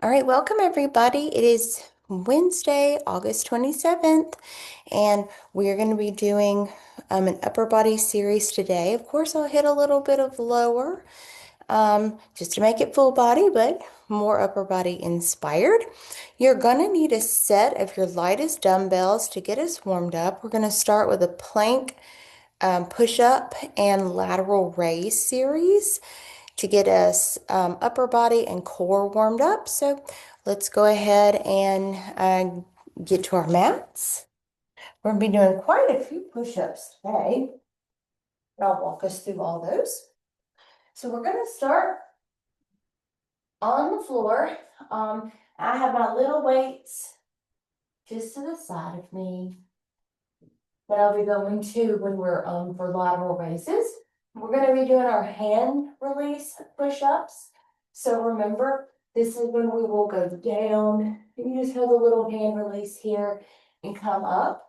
All right, welcome everybody. It is Wednesday, August 27th, and we're going to be doing an upper body series today. Of course, I'll hit a little bit of lower just to make it full body, but more upper body inspired. You're going to need a set of your lightest dumbbells to get us warmed up. We're going to start with a plank push-up and lateral raise series to get us upper body and core warmed up. So let's go ahead and get to our mats. We're going to be doing quite a few push-ups today. I'll walk us through all those. So we're going to start on the floor. I have my little weights just to the side of me that I'll be going to when we're for lateral raises. We're going to be doing our hand release push-ups. So remember, this is when we will go down. You just have a little hand release here and come up.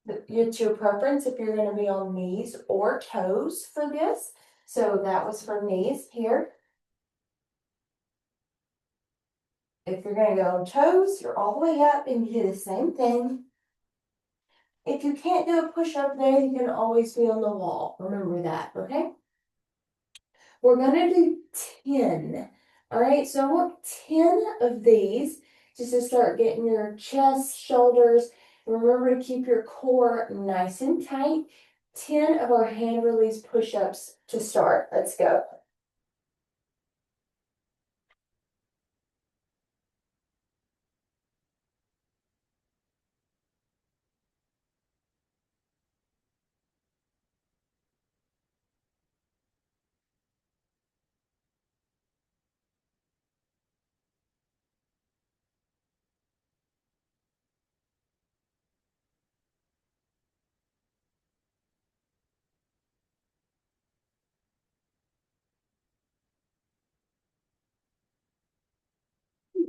It's your preference if you're going to be on knees or toes for this. So that was for knees here. If you're going to go on toes, you're all the way up and you do the same thing. If you can't do a push-up there, you can always be on the wall. Remember that, okay? We're gonna do 10. All right, so I want 10 of these just to start getting your chest, shoulders. Remember to keep your core nice and tight. 10 of our hand release push-ups to start. Let's go.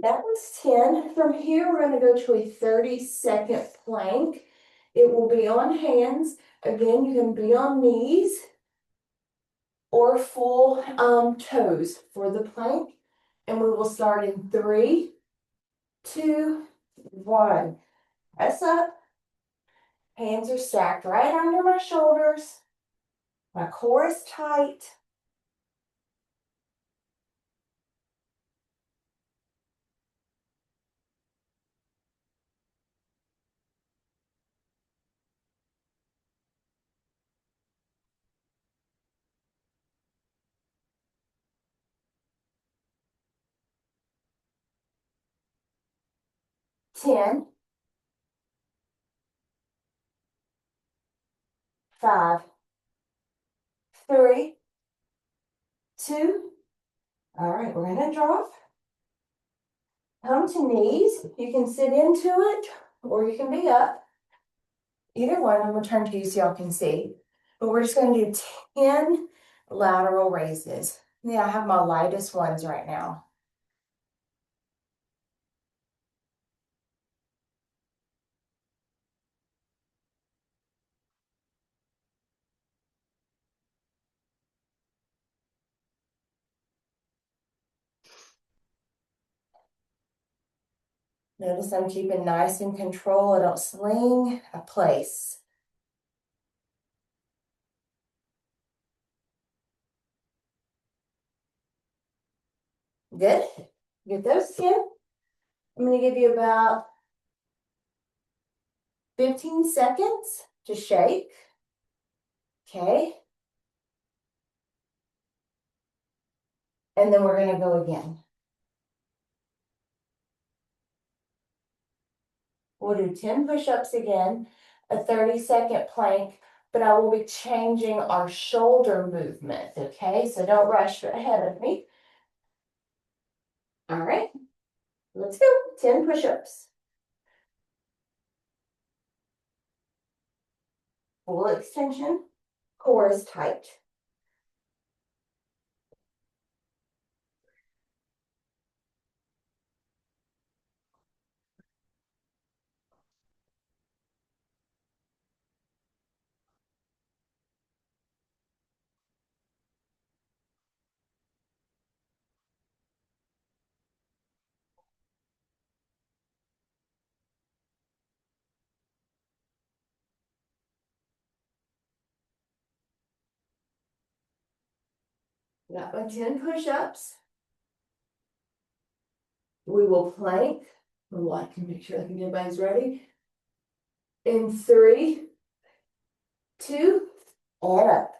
That was 10. From here, we're going to go to a 30-second plank. It will be on hands. Again, you can be on knees or full toes for the plank. And we will start in 3, 2, 1. Press up. Hands are stacked right under my shoulders. My core is tight. 10, 5, 3, 2. All right, we're going to drop. Come to knees. You can sit into it or you can be up. Either one, I'm going to turn to you so y'all can see. But we're just going to do 10 lateral raises. Yeah, I have my lightest ones right now. Notice I'm keeping nice in control. I don't sling, I place. Good. Get those 10. I'm going to give you about 15 seconds to shake. Okay. And then we're going to go again. We'll do 10 push-ups again, a 30-second plank, but I will be changing our shoulder movement, okay? So don't rush ahead of me. All right, let's go. 10 push-ups. Full extension, core is tight. Got my 10 push-ups. We will plank. Well, I can make sure I can get everybody's ready. In 3, 2, and up.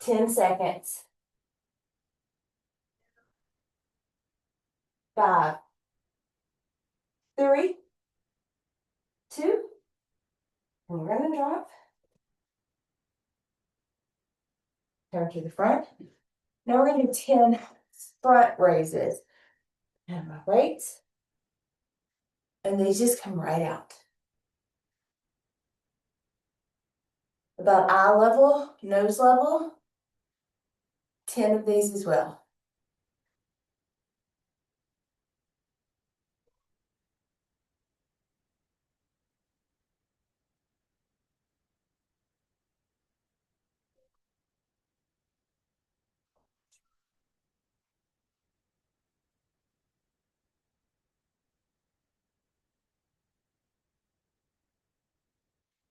10 seconds. 5, 3, 2, and we're gonna drop. Turn to the front. Now we're gonna do 10 front raises. And my weights. And these just come right out. About eye level, nose level. 10 of these as well.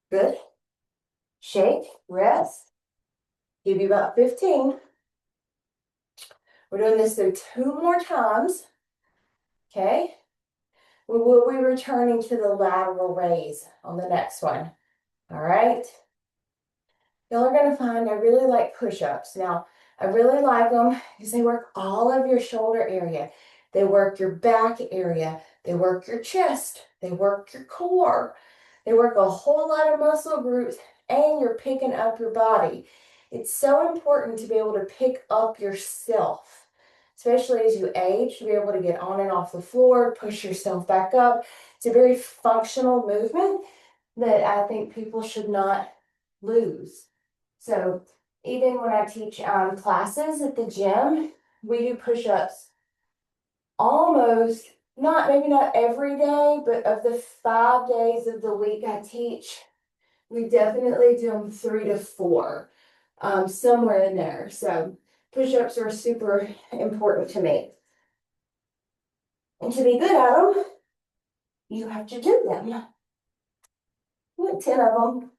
Good. Shake, rest. Give you about 15. We're doing this through 2 more times. Okay. We will be returning to the lateral raise on the next one. All right. Y'all are going to find I really like push-ups. Now, I really like them because they work all of your shoulder area. They work your back area. They work your chest. They work your core. They work a whole lot of muscle groups, and you're picking up your body. It's so important to be able to pick up yourself, especially as you age, to be able to get on and off the floor, push yourself back up. It's a very functional movement that I think people should not lose. So even when I teach classes at the gym, we do push-ups almost, maybe not every day, but of the 5 days of the week I teach, we definitely do them 3 to 4, somewhere in there. So push-ups are super important to me. And to be good at them, you have to do them. What, 10 of them?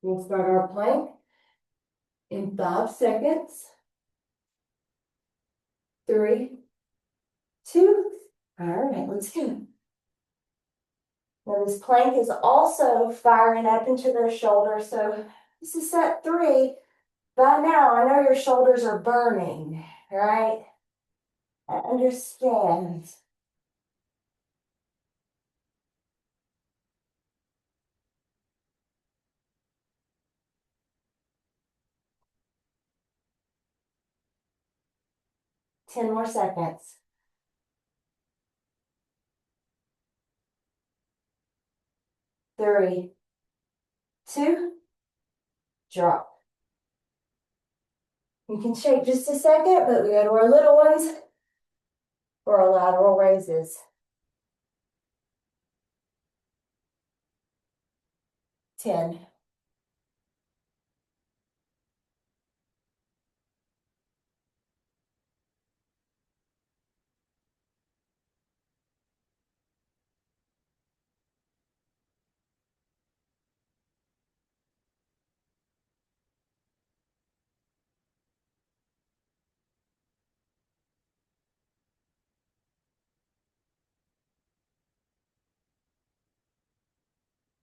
We'll start our plank in 5 seconds. 3, 2. All right, let's go. Now this plank is also firing up into their shoulders. So this is set 3. By now, I know your shoulders are burning, right? I understand. Ten more seconds. 3, 2, drop. You can shake just a second, but we go to our little ones for our lateral raises. 10.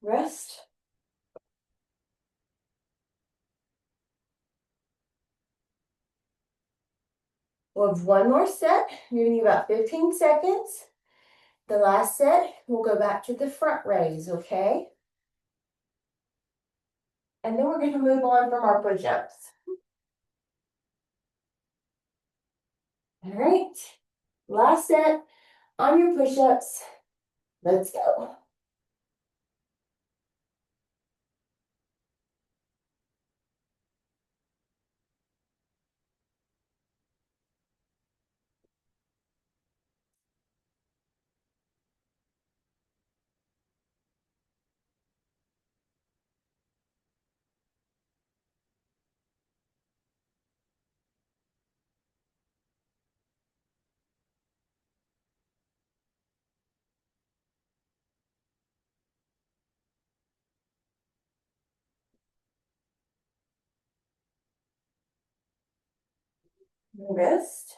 Rest. We'll have one more set, giving you about 15 seconds. The last set, we'll go back to the front raise, okay? And then we're going to move on from our push-ups. All right, last set on your push-ups. Let's go. Wrist.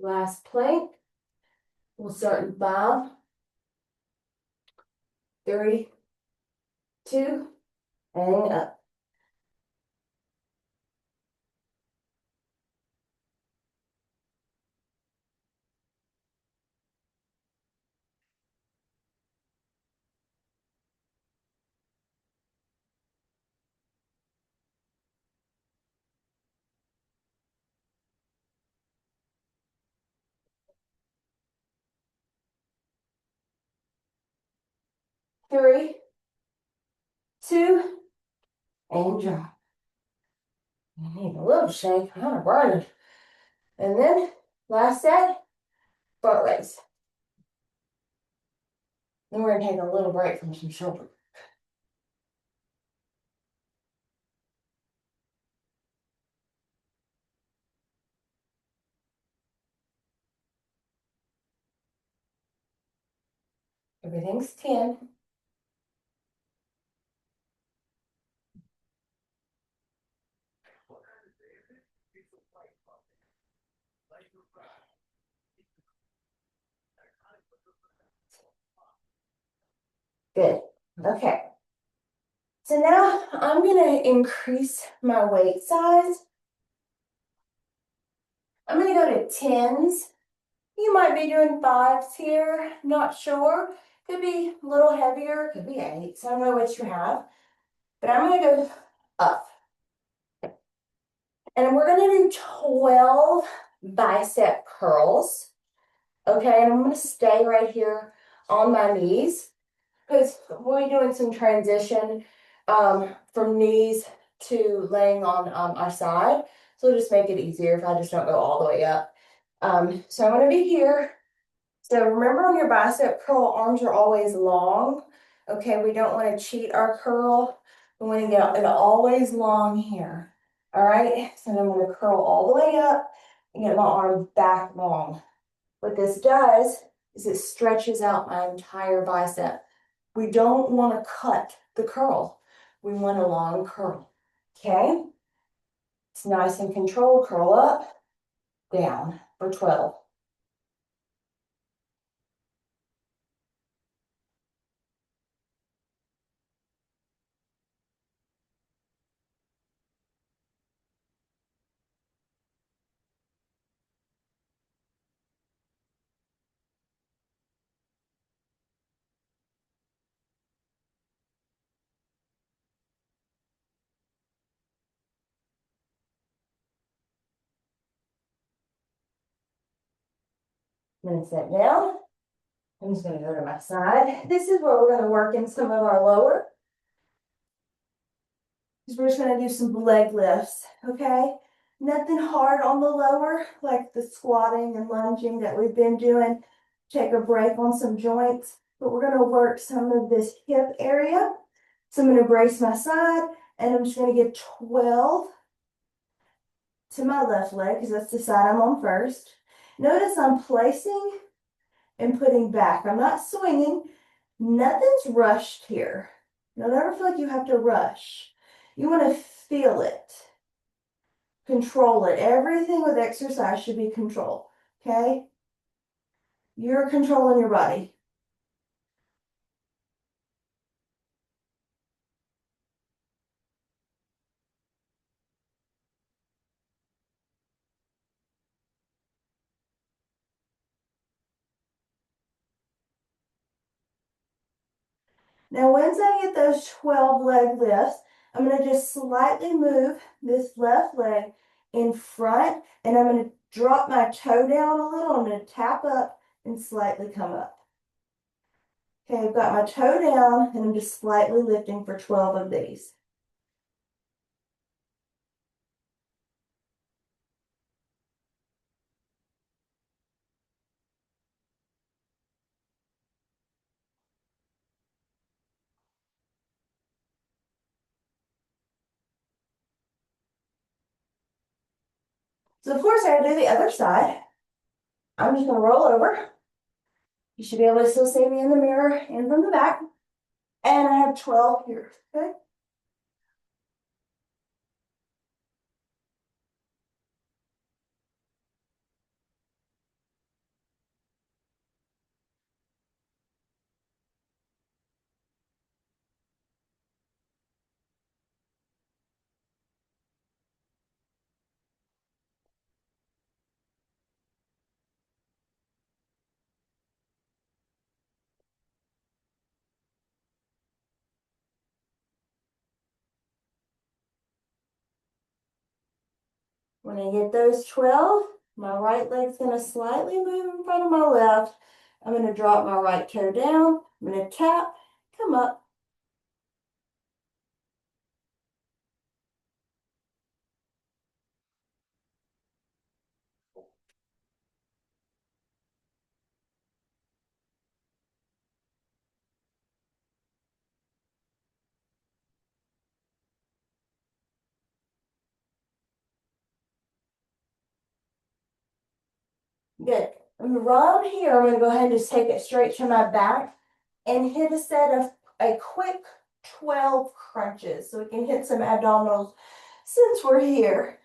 Last plank. We'll start in 5, 3, 2, and up. 3, 2, and drop. You need a little shake, kind of burning. And then last set, front raise. Then we're gonna take a little break from some shoulder. Everything's 10. Good. Okay. So now I'm gonna increase my weight size. I'm gonna go to 10s. You might be doing 5s here, not sure. Could be a little heavier, could be 8s. I don't know what you have. But I'm gonna go up. And we're gonna do 12 bicep curls. Okay, and I'm gonna stay right here on my knees because we're doing some transition from knees to laying on our side. So it'll just make it easier if I just don't go all the way up. So I'm gonna be here. So remember on your bicep curl, arms are always long. Okay, we don't want to cheat our curl. We want to get it always long here. All right, so I'm going to curl all the way up and get my arm back long. What this does is it stretches out my entire bicep. We don't want to cut the curl. We want a long curl. Okay, it's nice and controlled. Curl up, down for 12. I'm going to sit down. I'm just going to go to my side. This is where we're going to work in some of our lower. Because we're just going to do some leg lifts, okay? Nothing hard on the lower, like the squatting and lunging that we've been doing. Take a break on some joints. But we're going to work some of this hip area. So I'm going to brace my side, and I'm just going to get 12 to my left leg, because that's the side I'm on first. Notice I'm placing and putting back. I'm not swinging. Nothing's rushed here. Don't ever feel like you have to rush. You want to feel it. Control it. Everything with exercise should be controlled. Okay? You're controlling your body. Now, once I get those 12 leg lifts, I'm going to just slightly move this left leg in front, and I'm going to drop my toe down a little. I'm going to tap up and slightly come up. Okay, I've got my toe down, and I'm just slightly lifting for 12 of these. So, of course, I gotta do the other side. I'm just going to roll over. You should be able to still see me in the mirror and from the back. And I have 12 here, okay? When I get those 12, my right leg's going to slightly move in front of my left. I'm going to drop my right toe down. I'm going to tap, come up. Good. Around here, I'm going to go ahead and just take it straight to my back and hit a set of a quick 12 crunches so we can hit some abdominals since we're here.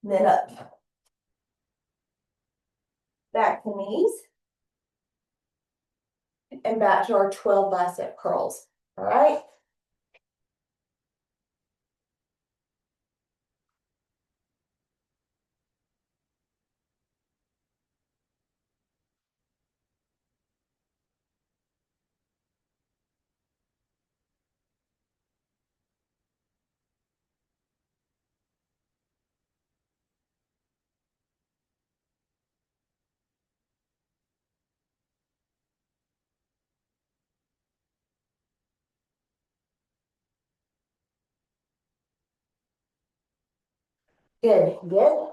Then up. Back to knees. And back to our 12 bicep curls. All right. Good. Good.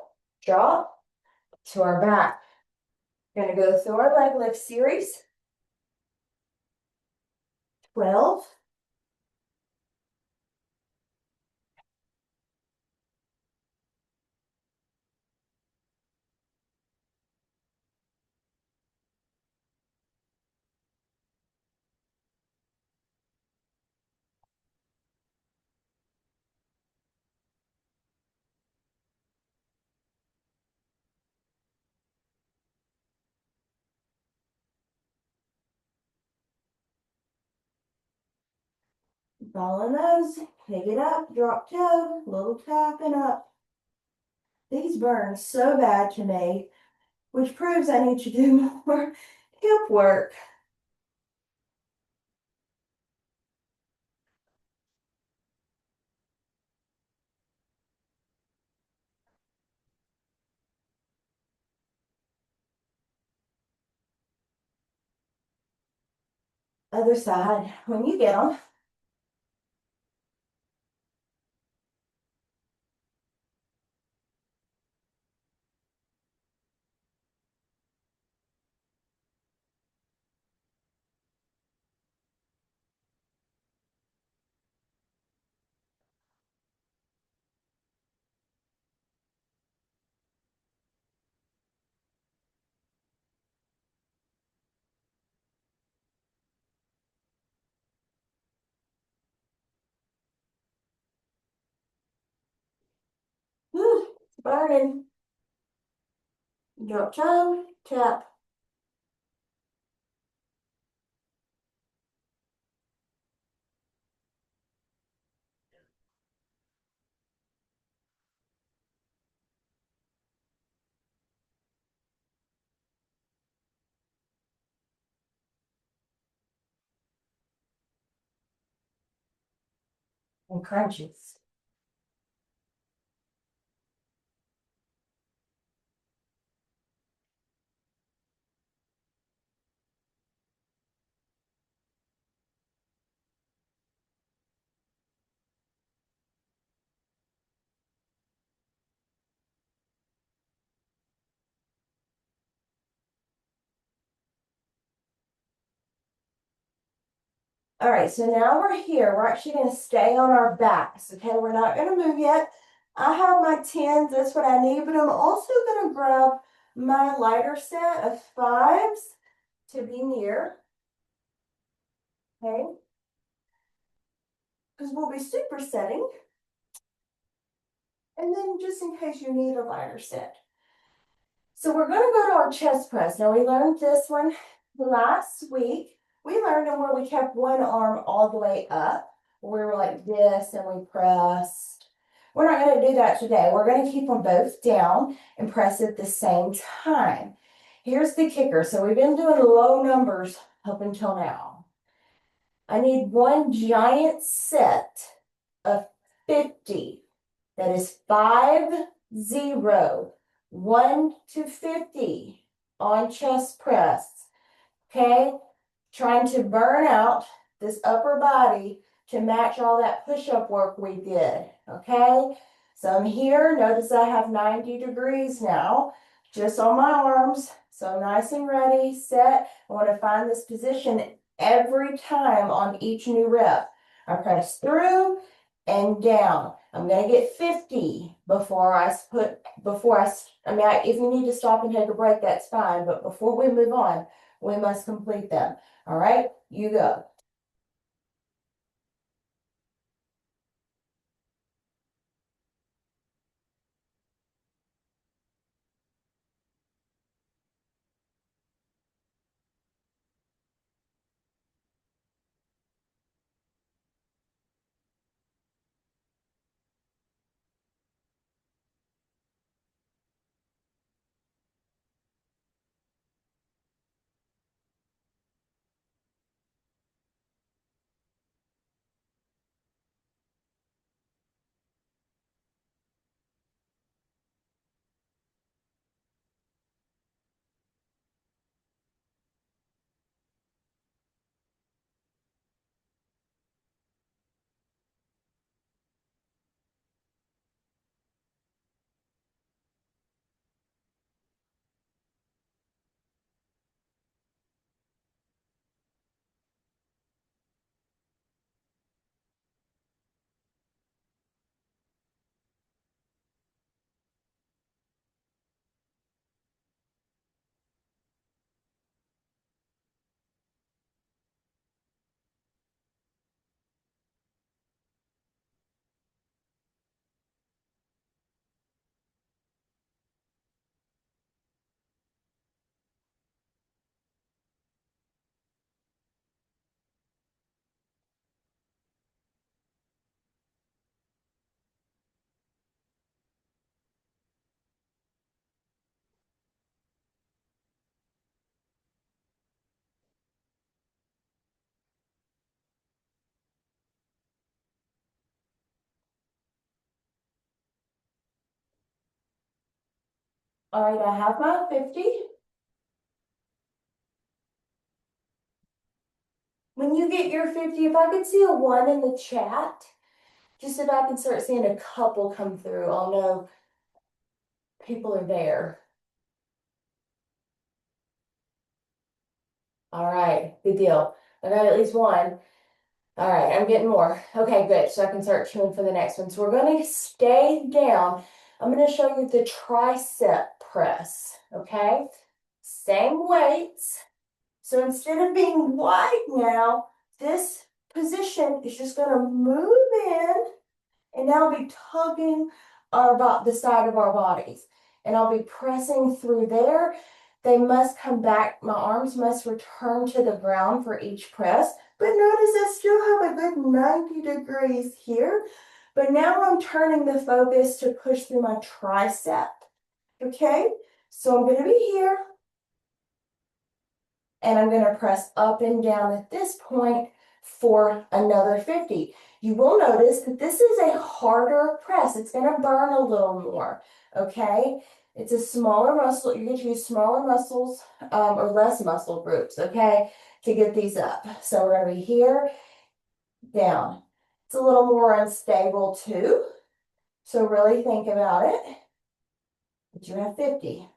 Drop to our back. We're going to go through our leg lift series. 12. Follow those. Pick it up. Drop toe. Little tap and up. These burn so bad to me, which proves I need to do more hip work. Other side. When you get them. Whew, burning. Drop toe. Tap. and crunches. All right, so now we're here. We're actually going to stay on our backs. Okay, we're not going to move yet. I have my 10s, that's what I need, but I'm also going to grab my lighter set of 5s to be near. Okay, because we'll be supersetting. And then just in case you need a lighter set. So we're going to go to our chest press. Now we learned this one last week. We learned it where we kept one arm all the way up. We were like this and we pressed. We're not going to do that today. We're going to keep them both down and press at the same time. Here's the kicker. So we've been doing low numbers up until now. I need one giant set of 50. That is 5, 0. 1 to 50 on chest press. Okay, trying to burn out this upper body to match all that push-up work we did. Okay, so I'm here. Notice I have 90 degrees now, just on my arms. So I'm nice and ready, set. I want to find this position every time on each new rep. I press through and down. I'm going to get 50 before I mean, if you need to stop and take a break, that's fine. But before we move on, we must complete them. All right, you go. All right, I have my 50. When you get your 50, if I could see a 1 in the chat, just if I can start seeing a couple come through, I'll know people are there. All right, good deal. I got at least 1. All right, I'm getting more. Okay, good. So I can start chewing for the next one. So we're going to stay down. I'm going to show you the tricep press. Okay, same weights. So instead of being wide now, this position is just going to move in, and now I'll be tugging the side of our bodies, and I'll be pressing through there. They must come back. My arms must return to the ground for each press. But notice I still have a good 90 degrees here. But now I'm turning the focus to push through my tricep. Okay? So I'm going to be here. And I'm going to press up and down at this point for another 50. You will notice that this is a harder press. It's going to burn a little more, okay? It's a smaller muscle. You're going to use smaller muscles or less muscle groups, okay, to get these up. So we're going to be here, down. It's a little more unstable too. So really think about it. But you have 50.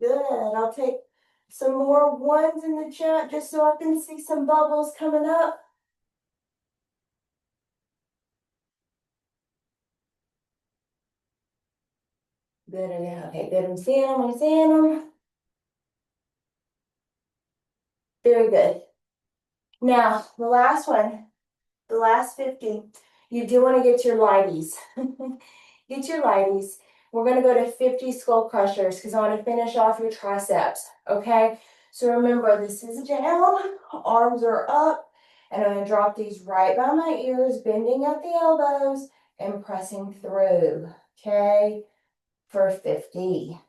Good. I'll take some more ones in the chat just so I can see some bubbles coming up. Good. Okay, good. I'm seeing them. I'm seeing them. Very good. Now, the last one, the last 50, you do want to get your lighties. Get your lighties. We're going to go to 50 skull crushers because I want to finish off your triceps. Okay? So remember, this is down, arms are up, and I'm going to drop these right by my ears, bending at the elbows and pressing through. Okay? For 50.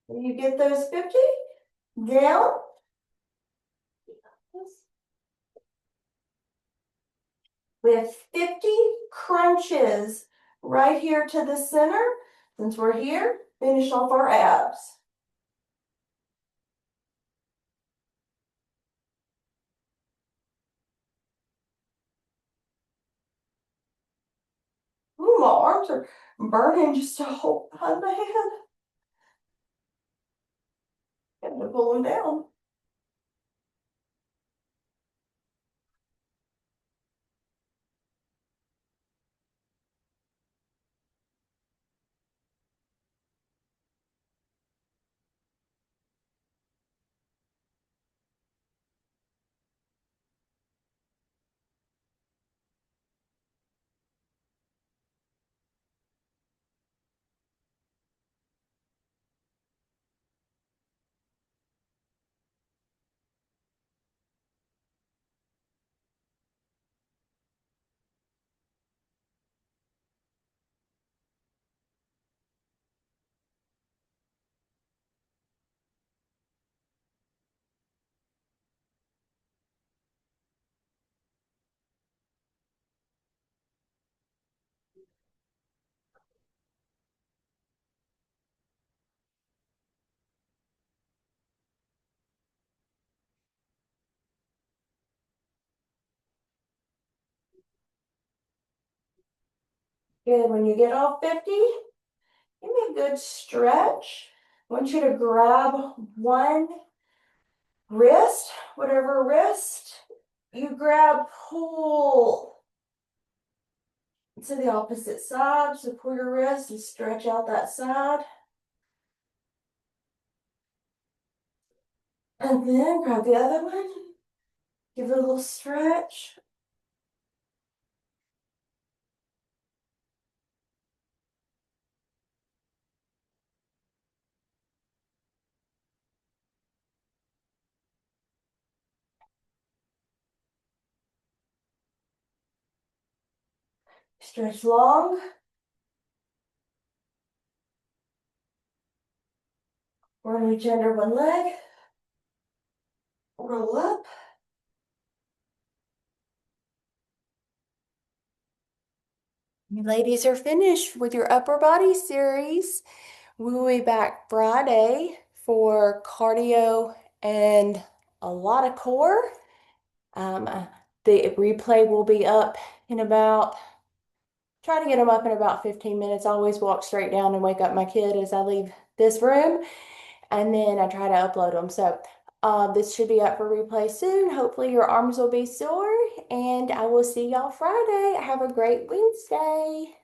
You get those 50 down with 50 crunches right here to the center. Since we're here, finish off our abs. Ooh, my arms are burning just to hold behind my head. Got to pull them down. Good. When you get off 50, give me a good stretch. I want you to grab one wrist, whatever wrist you grab, pull to the opposite side. So pull your wrist and stretch out that side. And then grab the other one. Give it a little stretch. Stretch long. We're going to reach under one leg. Roll up. You ladies are finished with your upper body series. We will be back Friday for cardio and a lot of core. Um, uh, the replay will be up in about, try to get them up in about 15 minutes. I always walk straight down and wake up my kid as I leave this room, and then I try to upload them. So this should be up for replay soon. Hopefully your arms will be sore, and I will see y'all Friday. Have a great Wednesday.